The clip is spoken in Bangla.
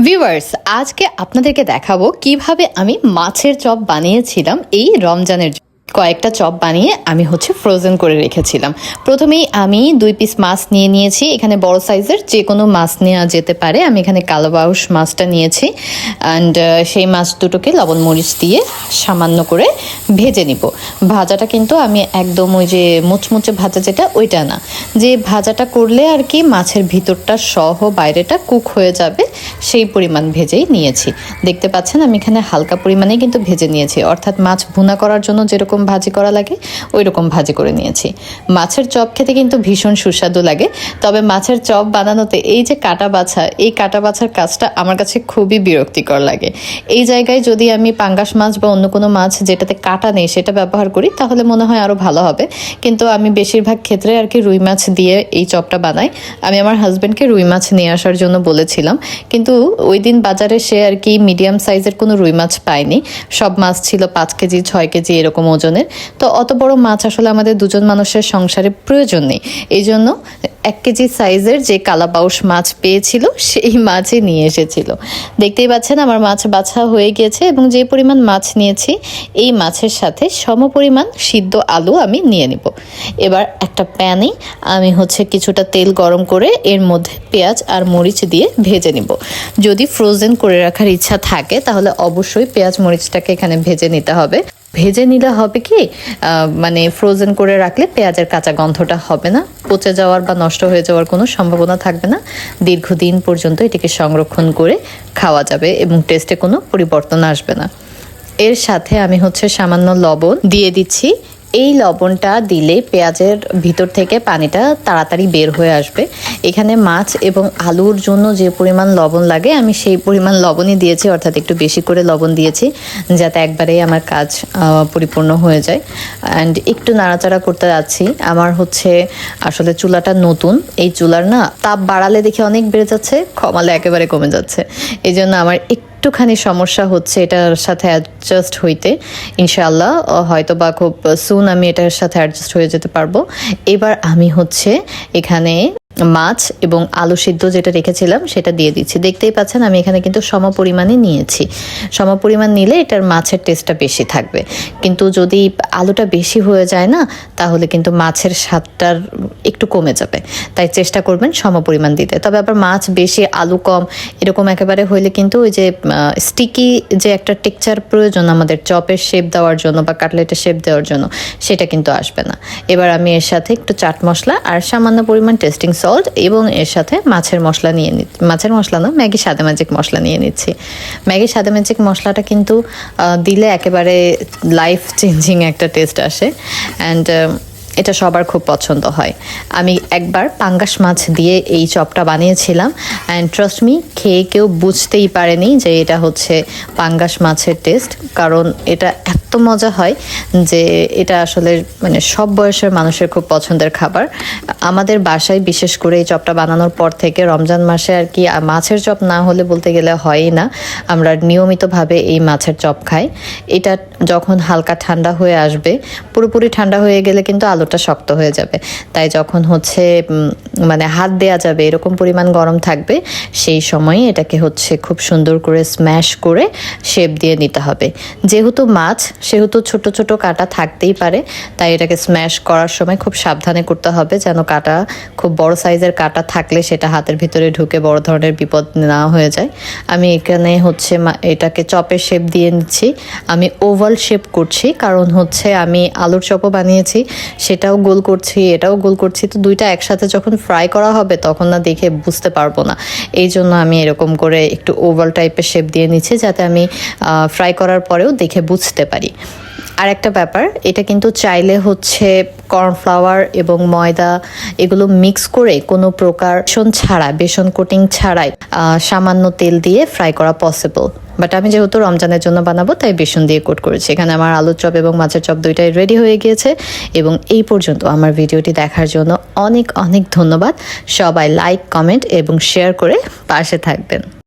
ভিউয়ার্স, আজকে আপনাদেরকে দেখাবো কিভাবে আমি মাছের চপ বানিয়েছিলাম এই রমজানের জন্য। কয়েকটা চপ বানিয়ে আমি ফ্রোজেন করে রেখেছিলাম। প্রথমেই আমি 2 পিস মাছ নিয়ে নিয়েছি। এখানে বড় সাইজের যে কোনো মাছ নেওয়া যেতে পারে। আমি এখানে কালাবাউশ মাছটা নিয়েছি অ্যান্ড সেই মাছ দুটোকে লবণ মরিচ দিয়ে সামান্য করে ভেজে নিব। ভাজাটা কিন্তু আমি একদম ওই যে মুচমুচে ভাজা যেটা ওইটা না, যে ভাজাটা করলে আর কি মাছের ভিতরটা সহ বাইরেটা কুক হয়ে যাবে সেই পরিমাণ ভেজেই নিয়েছি। দেখতে পাচ্ছেন আমি এখানে হালকা পরিমাণে কিন্তু ভেজে নিয়েছি, অর্থাৎ মাছ ভুনা করার জন্য যেরকম ভাজি করা লাগে ওই রকম ভাজি করে নিয়েছি। মাছের চপ খেতে কিন্তু ভীষণ সুস্বাদু লাগে, তবে মাছের চপ বানানোতে এই যে কাটা বাছা, এই কাটা বাছার কাজটা আমার কাছে খুবই বিরক্তিকর লাগে। এই জায়গায় যদি আমি পাঙ্গাস মাছ বা অন্য কোনো মাছ যেটাতে কাটা নেই সেটা ব্যবহার করি তাহলে মনে হয় আরও ভালো হবে, কিন্তু আমি বেশিরভাগ ক্ষেত্রে আর কি রুই মাছ দিয়ে এই চপটা বানাই। আমি আমার হাজব্যান্ডকে রুই মাছ নিয়ে আসার জন্য বলেছিলাম, কিন্তু ওই দিন বাজারে সে আর কি মিডিয়াম সাইজের কোনো রুই মাছ পায়নি। সব মাছ ছিল 5 কেজি 6 কেজি এরকম ওজনের। তো অত বড় মাছ আসলে আমাদের দুজন মানুষের সংসারে প্রয়োজন নেই, এই জন্য 1 কেজি সাইজের যে কালাবাউশ মাছ পেয়েছিল সেই মাছই নিয়ে এসেছিল। দেখতেই পাচ্ছেন আমার মাছ বাছা হয়ে গিয়েছে এবং যে পরিমাণ মাছ নিয়েছি এই মাছের সাথে সমপরিমাণ সিদ্ধ আলু আমি নিয়ে নিব। এবার একটা প্যানে আমি কিছুটা তেল গরম করে এর মধ্যে পেঁয়াজ আর মরিচ দিয়ে ভেজে নিব। যদি ফ্রোজেন করে রাখার ইচ্ছা থাকে তাহলে অবশ্যই পেঁয়াজ মরিচটাকে এখানে ভেজে নিতে হবে। ভেজে নিলে হবে কি, মানে ফ্রোজেন করে রাখলে পেঁয়াজের কাঁচা গন্ধটা হবে না, পচে যাওয়ার বা নষ্ট হয়ে যাওয়ার কোনো সম্ভাবনা থাকবে না। দীর্ঘদিন পর্যন্ত এটিকে সংরক্ষণ করে খাওয়া যাবে এবং টেস্টে কোনো পরিবর্তন আসবে না। এর সাথে আমি সামান্য লবণ দিয়ে দিচ্ছি। এই লবণটা দিলে পেঁয়াজের ভিতর থেকে পানিটা তাড়াতাড়ি বের হয়ে আসবে। এখানে মাছ এবং আলুর জন্য যে পরিমাণ লবণ লাগে আমি সেই পরিমাণ লবণই দিয়েছি, অর্থাৎ একটু বেশি করে লবণ দিয়েছি যাতে একবারেই আমার কাজ পরিপূর্ণ হয়ে যায়। অ্যান্ড একটু নাড়াচাড়া করতে যাচ্ছি। আমার আসলে চুলাটা নতুন, এই চুলার না তাপ বাড়ালে দেখি অনেক বেড়ে যাচ্ছে, কমালে একেবারে কমে যাচ্ছে। এই জন্য আমার একটুখানি সমস্যা হচ্ছে এটার সাথে অ্যাডজাস্ট হইতে। ইনশাআল্লাহ হয়তো বা খুব সুন আমি এটার সাথে অ্যাডজাস্ট হয়ে যেতে পারবো। এবার আমি এখানে মাছ এবং আলু সিদ্ধ যেটা রেখেছিলাম সেটা দিয়ে দিচ্ছি। দেখতেই পাচ্ছেন আমি এখানে কিন্তু সমপরিমাণে নিয়েছি। সমপরিমাণ নিলে এটার মাছের টেস্টটা বেশি থাকবে, কিন্তু যদি আলুটা বেশি হয়ে যায় না তাহলে কিন্তু মাছের স্বাদটার একটু কমে যাবে। তাই চেষ্টা করবেন সমপরিমাণ দিতে। তবে আবার মাছ বেশি আলু কম এরকম একেবারে হইলে কিন্তু ওই যে স্টিকি যে একটা টেক্সচার প্রয়োজন আমাদের চপের শেপ দেওয়ার জন্য বা কাটলেটের শেপ দেওয়ার জন্য সেটা কিন্তু আসবে না। এবার আমি এর সাথে একটু চাট মশলা আর সামান্য পরিমাণ টেস্টিং সল্ট এবং এর সাথে মাছের মশলা নিয়ে মাছের মশলা না, ম্যাগি স্বাদে ম্যাজিক মশলা নিয়ে নিচ্ছি। ম্যাগি স্বাদে ম্যাজিক মশলাটা কিন্তু দিলে একেবারে লাইফ চেঞ্জিং একটা টেস্ট আসে অ্যান্ড এটা সবার খুব পছন্দ হয়। আমি একবার পাঙ্গাস মাছ দিয়ে এই চপটা বানিয়েছিলাম অ্যান্ড ট্রাস্ট মি, খেয়ে কেউ বুঝতেই পারেনি যে এটা পাঙ্গাস মাছের টেস্ট, কারণ এটা এত মজা হয় যে এটা আসলে মানে সব বয়সের মানুষের খুব পছন্দের খাবার। আমাদের বাসায় বিশেষ করে এই চপটা বানানোর পর থেকে রমজান মাসে আর কি মাছের চপ না হলে বলতে গেলে হয়ই না, আমরা নিয়মিতভাবে এই মাছের চপ খাই। এটা যখন হালকা ঠান্ডা হয়ে আসবে, পুরোপুরি ঠান্ডা হয়ে গেলে কিন্তু আলুটা শক্ত হয়ে যাবে, তাই যখন মানে হাত দেয়া যাবে এরকম পরিমাণ গরম থাকবে সেই সময় এটাকে খুব সুন্দর করে স্ম্যাশ করে শেপ দিয়ে নিতে হবে। যেহেতু মাছ সেহেতু ছোট ছোট কাটা থাকতেই পারে, তাই এটাকে স্ম্যাশ করার সময় খুব সাবধানে করতে হবে যেন কাটা খুব বড় সাইজের কাটা থাকলে সেটা হাতের ভিতরে ঢুকে বড় ধরনের বিপদ না হয়ে যায়। আমি এখানে এটাকে চপের শেপ দিয়ে নিচ্ছি। আমি ওভাল শেপ করছি কারণ আমি আলুর চপও বানিয়েছি, সেটাও গোল করছি এটাও গোল করছি, তো দুইটা একসাথে যখন ফ্রাই করা হবে তখন না দেখে বুঝতে পারবো না। এই জন্য আমি এরকম করে একটু ওভাল টাইপের শেপ দিয়ে নিচ্ছি যাতে আমি ফ্রাই করার পরেও দেখে বুঝতে পারি। আর একটা ব্যাপার, এটা কিন্তু চাইলে কর্নফ্লাওয়ার এবং ময়দা এগুলো মিক্স করে কোনো প্রকার বেসন কোটিং ছাড়াই সামান্য তেল দিয়ে ফ্রাই করা পসিবল, বাট আমি যেহেতু রমজানের জন্য বানাবো তাই বেসন দিয়ে কোট করেছি। এখানে আমার আলুর চপ এবং মাছের চপ দুইটাই রেডি হয়ে গিয়েছে এবং এই পর্যন্ত আমার ভিডিওটি দেখার জন্য অনেক অনেক ধন্যবাদ। সবাই লাইক, কমেন্ট এবং শেয়ার করে পাশে থাকবেন।